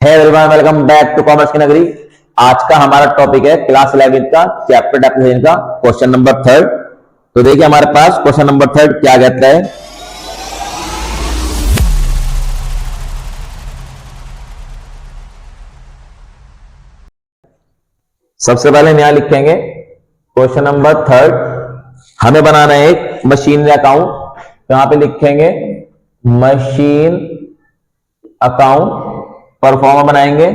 है everyone, welcome back to commerce की नगरी। आज का हमारा टॉपिक है क्लास 11 का चैप्टर डेफिनेशन का क्वेश्चन नंबर थर्ड। तो देखिए हमारे पास क्वेश्चन नंबर थर्ड क्या कहता है। सबसे पहले हम यहां लिखेंगे क्वेश्चन नंबर थर्ड, हमें बनाना है एक मशीन अकाउंट। तो यहां पे लिखेंगे मशीन अकाउंट, परफॉर्मा बनाएंगे,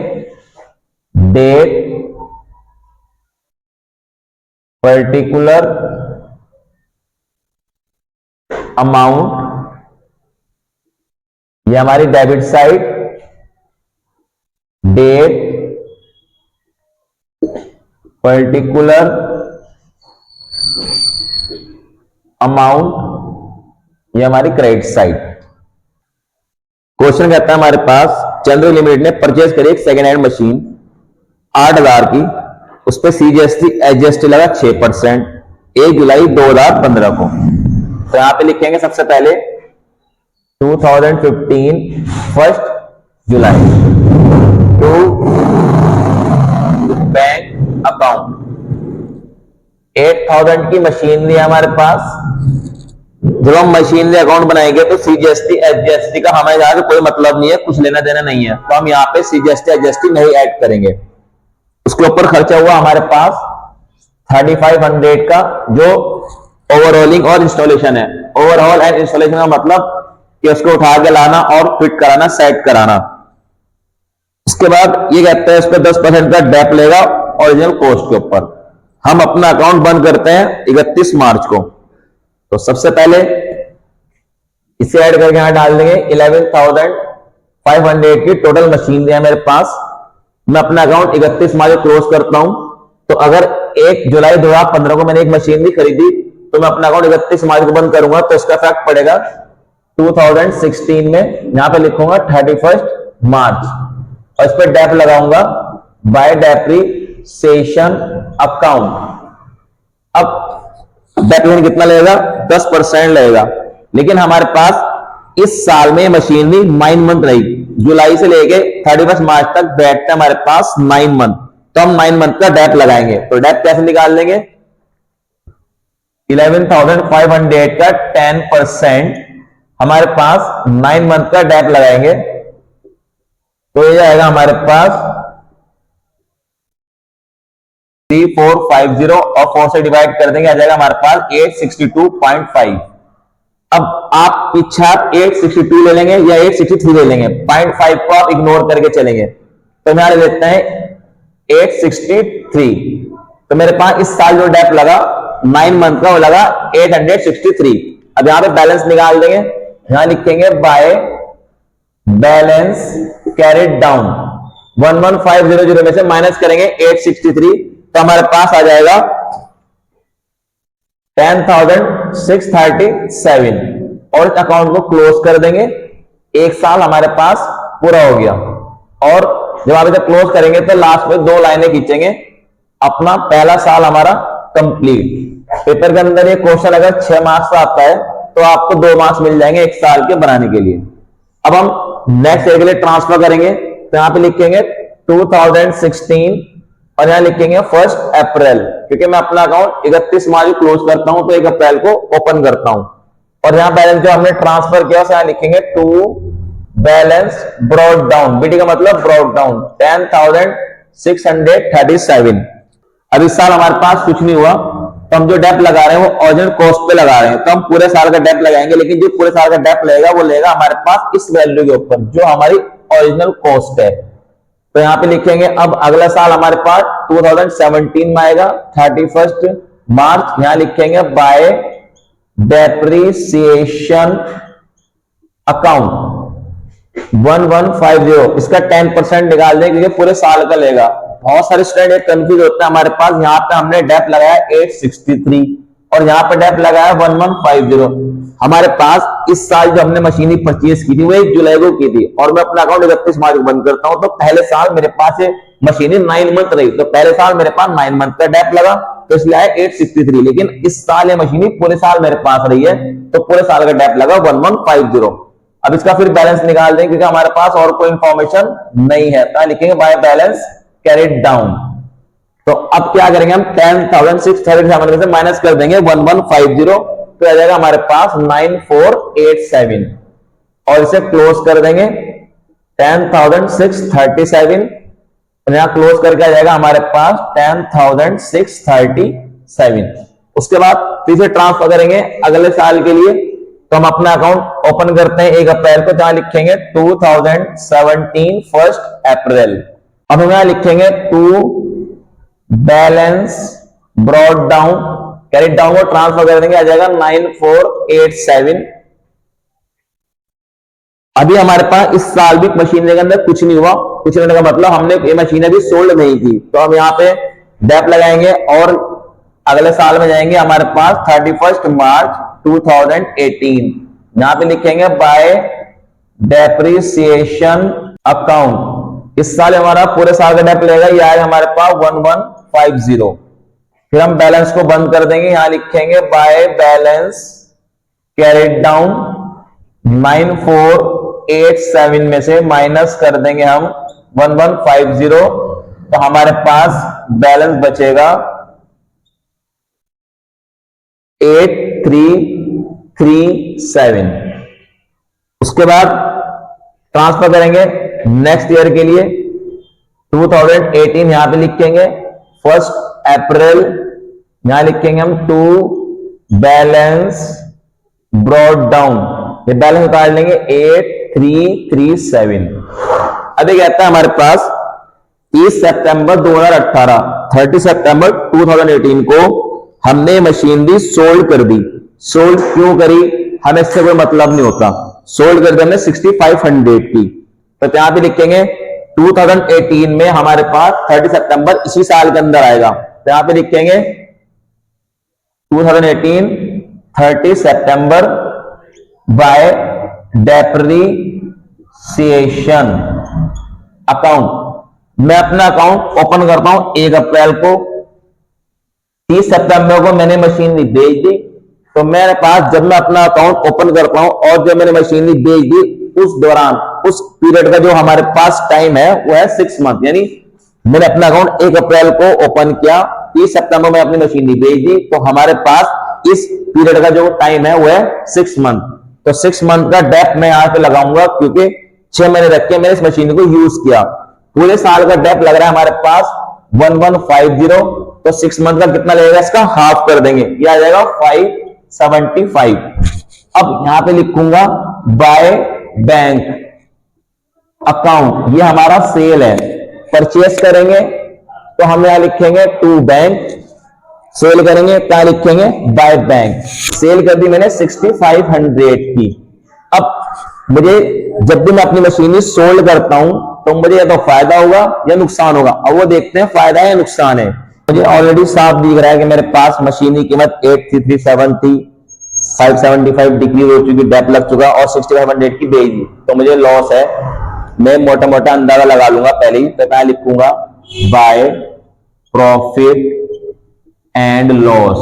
डेट, पर्टिकुलर अमाउंट, ये हमारी debit side, date, particular amount, ये हमारी क्रेडिट साइड। क्वेश्चन कहता है हमारे पास चंद्र लिमिटेड ने परचेज करी एक सेकेंड हैंड मशीन 8,000 की, उस पर सीजीएसटी एचजीएसटी लगा 6%, 1 जुलाई 2015 को। तो यहां पे लिखेंगे सबसे पहले 2015 1 जुलाई टू बैंक अकाउंट। 8,000 की मशीनरी है हमारे पास। जब हम मशीनरी अकाउंट बनाएंगे तो सीजीएसटी एचजीएसटी का हमें यहां से कोई मतलब नहीं है, कुछ लेना देना नहीं है, तो हम यहाँ पे सीजीएसटी एचजीएसटी नहीं ऐड करेंगे। उसके ऊपर खर्चा हुआ हमारे पास 3500 का, जो ओवरऑलिंग और इंस्टॉलेशन है। ओवरऑल एंड इंस्टॉलेशन का मतलब कि उसको उठा के लाना और फिट कराना, सेट कराना। उसके बाद ये कहते हैं उस पर 10% का डेप लेगा ओरिजिनल कॉस्ट के ऊपर। हम अपना अकाउंट बंद करते हैं 31 मार्च को। तो सबसे पहले इसे ऐड करके यहां डाल देंगे 11,500 की टोटल मशीनरी है मेरे पास। मैं अपना अकाउंट 31 मार्च को क्लोज करता हूं। तो अगर 1 जुलाई 2015 को मैंने एक मशीनरी खरीदी तो मैं अपना अकाउंट 31 मार्च को बंद करूंगा, तो इसका इफेक्ट पड़ेगा 2016 में। यहां पे लिखूंगा 31 मार्च और इस पर डेप लगाऊंगा बाय डेप्रिसिएशन अकाउंट। अब डेप्रिसिएशन कितना लगेगा? 10% लगेगा। लेकिन हमारे पास इस साल में मशीनरी 9 मंथ रहेगी, जुलाई से लेके 31 मार्च तक बैठता है हमारे पास 9 मंथ। तो हम 9 मंथ का डेप लगाएंगे। तो डेप कैसे निकाल लेंगे? 11,500 का 10% हमारे पास 9 मंथ का डेप लगाएंगे तो ये आएगा हमारे पास 3450 और 4 से डिवाइड कर देंगे, आ जाएगा हमारे पास 862.5। अब आप इच्छा 862 ले लेंगे या 863 ले लेंगे, 0.5 को आप इग्नोर करके चलेंगे। तो मैं ले लेते हैं 863। तो मेरे पास इस साल जो डेप लगा 9 मंथ का वो लगा 863। अब यहां पे बैलेंस निकाल देंगे। यहां लिखेंगे बाय बैलेंस कैरिड डाउन, 11,500 में से माइनस करेंगे 863, तो हमारे पास आ जाएगा 10,637 और इस अकाउंट को क्लोज कर देंगे। एक साल हमारे पास पूरा हो गया। और जब आप इसे क्लोज करेंगे तो लास्ट में 2 लाइनें खींचेंगे, अपना पहला साल हमारा कंप्लीट। पेपर के अंदर ये क्वेश्चन अगर 6 मार्क्स का आता है तो आपको 2 मार्क्स मिल जाएंगे 1 साल के बनाने के लिए। अब हम नेक्स्ट ईयर के लिए ट्रांसफर करेंगे। तो यहां पे लिखेंगे 2016 और यहां लिखेंगे 1 अप्रैल, क्योंकि मैं अपना अकाउंट 31 मार्च क्लोज करता हूं तो 1 अप्रैल को ओपन करता हूं। और यहां बैलेंस जो हमने ट्रांसफर किया यहां लिखेंगे to balance brought down, BT का मतलब ब्रॉड डाउन 10,637। अब इस साल हमारे पास कुछ नहीं हुआ तो हम जो डेप लगा रहे हैं वो ओरिजिनल कॉस्ट पे लगा रहे हैं, तो हम पूरे साल का डेप लगाएंगे। लेकिन जो पूरे साल का डेप लगेगा वो लगेगा हमारे पास इस वैल्यू के ऊपर जो हमारी ओरिजिनल कॉस्ट है। तो यहां पे लिखेंगे अब अगला साल हमारे पास 2017 में आएगा 31 मार्च। यहां लिखेंगे बाय डेप्रिसिएशन अकाउंट 1150, इसका 10% निकाल देंगे क्योंकि पूरे साल का लेगा। बहुत सारे स्टूडेंट कंफ्यूज होता है। हमारे पास यहाँ पे हमने डेप लगाया 863 और यहाँ पे डेप लगाया 1150। हमारे पास इस साल जो हमने मशीनरी परचेज की थी वो 1 जुलाई को की थी और मैं अपना अकाउंट 31 मार्च को बंद करता हूं, तो पहले साल मेरे पास ये मशीनरी 9 मंथ रही, तो पहले साल मेरे पास 9 मंथ का डेप लगा तो इसलिए आया 863। लेकिन इस साल ये मशीनरी पूरे साल मेरे पास रही है तो पूरे साल का डेप लगा 1150। अब इसका फिर बैलेंस निकाल देंगे क्योंकि हमारे पास और कोई इंफॉर्मेशन नहीं है, तो लिखेंगे बाय बैलेंस कैरिड डाउन। तो अब क्या करेंगे हम 10,637 में से माइनस कर देंगे 1150, तो आ जाएगा हमारे पास 9487 और इसे क्लोज कर देंगे 10,637, यहां क्लोज करके आ जाएगा हमारे पास 10,637। उसके बाद फिर से ट्रांसफर करेंगे अगले साल के लिए, तो हम अपना अकाउंट ओपन करते हैं 1 अप्रैल को, जहां लिखेंगे 2017 1 अप्रैल। अब हम यहां लिखेंगे to balance brought down carried down को ट्रांसफर कर देंगे, आ जाएगा 9487। अभी हमारे पास इस साल भी मशीनरी के अंदर कुछ नहीं हुआ, कुछ नहीं का मतलब हमने ये मशीन अभी सोल्ड नहीं की, तो हम यहाँ पे डेप लगाएंगे और अगले साल में जाएंगे हमारे पास 31 मार्च 2018, यहां पे लिखेंगे बाय डेप्रिसिएशन अकाउंट। इस साल हमारा पूरे साल का डेप लगेगा, यह आएगा हमारे पास 1150। फिर हम बैलेंस को बंद कर देंगे, यहां लिखेंगे बाय बैलेंस कैरिड डाउन 9487 में से माइनस कर देंगे हम 1150, तो हमारे पास बैलेंस बचेगा 8337। उसके बाद ट्रांसफर करेंगे नेक्स्ट ईयर के लिए 2018, यहां पे लिखेंगे 1 अप्रैल, यहां लिखेंगे हम टू बैलेंस ब्रॉड डाउन, ये बैलेंस निकाल लेंगे 8337। अभी कहता है हमारे पास 30 सितंबर 2018 30 सितंबर 2018 को हमने मशीनरी सोल्ड कर दी। सोल्ड क्यों करी, हमें इससे कोई मतलब नहीं होता, सोल्ड कर दी हमने 6500 की, तो यहां पे लिखेंगे 2018 में हमारे पास 30 सितंबर इसी साल के अंदर आएगा, तो यहां पे लिखेंगे 2018 30 सितंबर बाय डेप्रिसिएशन अकाउंट। मैं अपना अकाउंट ओपन करता हूं 1 अप्रैल को, 30 सितंबर को मैंने मशीनरी बेच दी, तो मेरे पास जब मैं अपना अकाउंट ओपन करता हूं और जब मैंने मशीनरी बेच दी उस दौरान उस पीरियड का जो हमारे पास टाइम है वो है 6 मंथ, यानी मैंने अपना अकाउंट 1 अप्रैल को ओपन किया, 30 सितंबर में अपनी मशीनरी बेच दी, तो हमारे पास इस पीरियड का जो टाइम है वो है 6 मंथ। तो 6 मंथ का डेप मैं यहां पे लगाऊंगा क्योंकि 6 महीने रख के मैंने इस मशीन को यूज किया, पूरे साल का डेप लग रहा है हमारे पास 1150, तो 6 मंथ का कितना लगेगा, इसका हाफ कर देंगे, ये आ जाएगा 575। अब यहां पे लिखूंगा बाय बैंक अकाउंट, ये हमारा सेल है, परचेस करेंगे तो हम यहां लिखेंगे टू बैंक, सेल करेंगे क्या लिखेंगे बाय बैंक। सेल कर दी मैंने 6500 की। अब मुझे जब भी मैं अपनी मशीनरी सोल्ड करता हूं तो मुझे या तो फायदा होगा या नुकसान होगा, अब वो देखते हैं फायदा है या नुकसान है। मुझे ऑलरेडी साफ दिख रहा है कि मेरे पास मशीन की कीमत 8337 थी, 575 डिक्रीज हो चुकी, डेप लग चुका और 6500 की बेच दी, तो मुझे लॉस है। मैं मोटा मोटा अंदाजा लगा लूंगा पहले ही, तो मैं लिखूंगा बाय प्रॉफिट एंड लॉस।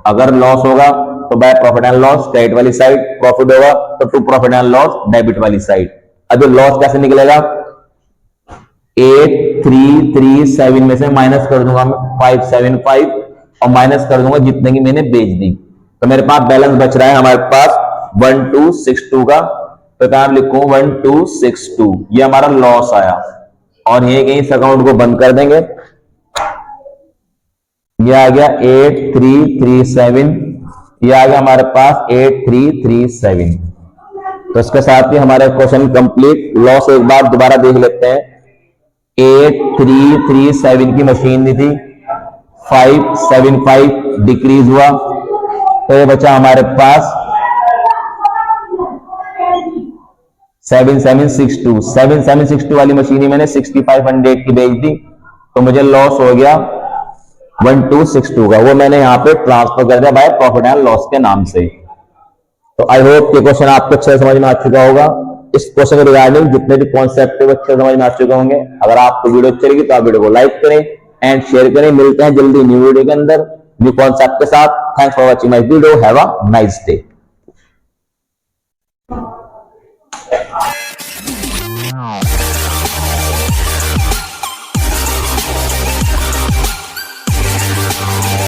अगर लॉस होगा तो by profit and loss credit वाली साइड, प्रॉफिट होगा तो to profit and loss debit वाली साइड। अब लॉस कैसे निकलेगा, 8337 में से माइनस कर दूंगा मैं 575 और माइनस कर दूंगा जितने की मैंने बेच दी, तो मेरे पास बैलेंस बच रहा है हमारे पास 1262 का, तो मैं लिखूं 1262, ये हमारा लॉस आया और ये कहीं इस अकाउंट को बंद कर देंगे। ये आ गया 8337, ये आ गया हमारे पास 8337। तो इसके साथ ही हमारे क्वेश्चन कंप्लीट। लॉस एक बार दोबारा देख लेते हैं। 8337 की मशीन थी, 575 डिक्रीज हुआ, तो ये बचा हमारे पास 7762 वाली मशीन मैंने 6500 की बेच दी, तो मुझे लॉस हो गया 1262 का, वो मैंने यहाँ पे ट्रांसफर कर दिया बाय प्रॉफिट एंड लॉस के नाम से। तो आई होप ये क्वेश्चन आपको अच्छे समझ में आ चुका होगा। इस क्वेश्चन के रिगार्डिंग जितने भी कॉन्सेप्ट है वो अच्छे समझ में आ चुके होंगे। अगर आपको वीडियो अच्छी लगी तो आप वीडियो को लाइक करें एंड शेयर करें। मिलते हैं जल्दी न्यू वीडियो के अंदर न्यू कॉन्सेप्ट के साथ। Thanks for watching my video, have a nice day.